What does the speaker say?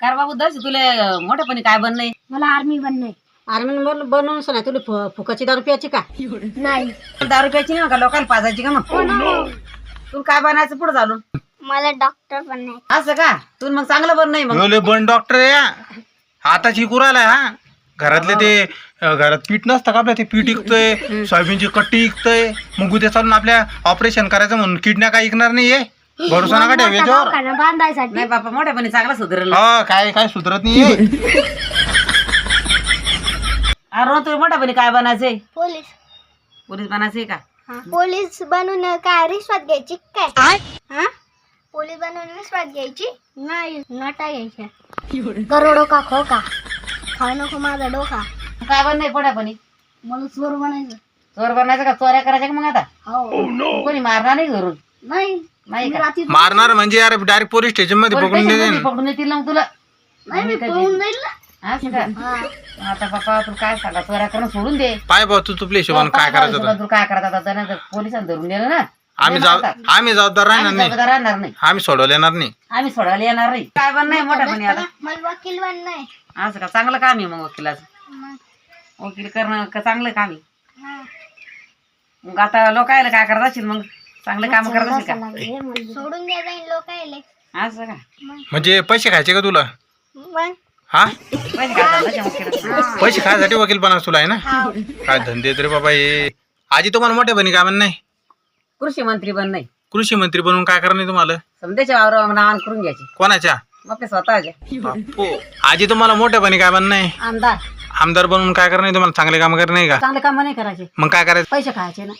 Car बाबू दर्श तुला मोठेपणी काय बनलंय? मला आर्मी बनणे. आर्मी बनवून ना तुला फुकाची दारू प्यायची का? नाही. दारू प्यायची नाही का लोकांना पाजायची का? मग तुला काय बनायचं पुढे चालून? मला डॉक्टर बनणे. असं का? तू मग चांगलं बन नाही मग बन डॉक्टर या हाताची कुराला हा घरातले ते घरात पीठ नसतं का आपल्या ते पीठ इकतंय सोयाबीनची कट्टी इकतंय मग उद्या चालून आपल्या ऑपरेशन करायचं म्हणून किडण्या काय ऐकणार नाहीये भरोसा नका ठेव याच्यावर. बांधायसाठी नाही बापा मोठेपणी चांगला सुधारलं. हा काय काय सुधरत नाहीये. अरे तुला मोठेपणी काय बनायचंय? पोलीस. पोलीस बनायचंय का? पोलीस बनून काय रिश्वत घ्यायची काय? पोलीस बनवून रिश्वत घ्यायची नाही. नटा घ्यायच्या. करोडो का खोका खाऊ नको माझा डोका. काय बन नाही मोठेपणी? मला चोर बनायचं. चोर बनायचं का? चोऱ्या करायच्या का मग आता? हो. कोणी मारणार नाही घरून? नाही. नाही का? रात्री मारणार म्हणजे यार डायरेक्ट पोलीस स्टेशन मध्ये पोलीस पकडून स्टेशनमध्ये देते पकडून येतील ना मग तुला. नाही मी पळून जाईल ना. असं का? आता बापा तू काय सांगा चोऱ्या करणं सोडून दे. पाय भाऊ तू तुपल्या हिशोबाने काय करायचं होतं. तू काय करत आता? पोलिसांनी धरून गेलं ना. आम्ही जबाबदार राहणार आम्ही नाही. जबाबदार राहणार नाही. आम्ही सोडवले येणार नाही. आम्ही सोडायला येणार नाही. काय बन नाही मोठेपणी आता? मला वकील बनणे. असं का? चांगलं काम आहे मग वकिलाचं. वकील करणं का चांगलं काम आहे. मग आता लोकायला काय करत असेल मग? चांगलं काम करत असेल का? सोडून द्या जाईल लोकायले. असं का? म्हणजे पैसे खायचे का तुला? मग हा पैसे काय झालं वकिलाचं? पैसे खायसाठी वकील बनणार तुला आहे ना? काय धंदे तरी बाबा हे. आजी तुम्हाला मोठ्या बनी काय म्हण नाही? कृषी मंत्री बन नाही. कृषी मंत्री बनवून काय करणार आहे तुम्हाला? समजायच्या वावर नावान करून घ्यायची कोणाच्या? आपल्या स्वतःच्या. बापू. आजी तुम्हाला मोठ्या बनी काय म्हण नाही? आमदार. आमदार बनवून काय करणार आहे तुम्हाला? चांगले काम करणार नाही का? चांगले काम नाही करायचे. मग काय करायचं? पैसे खायचे ना.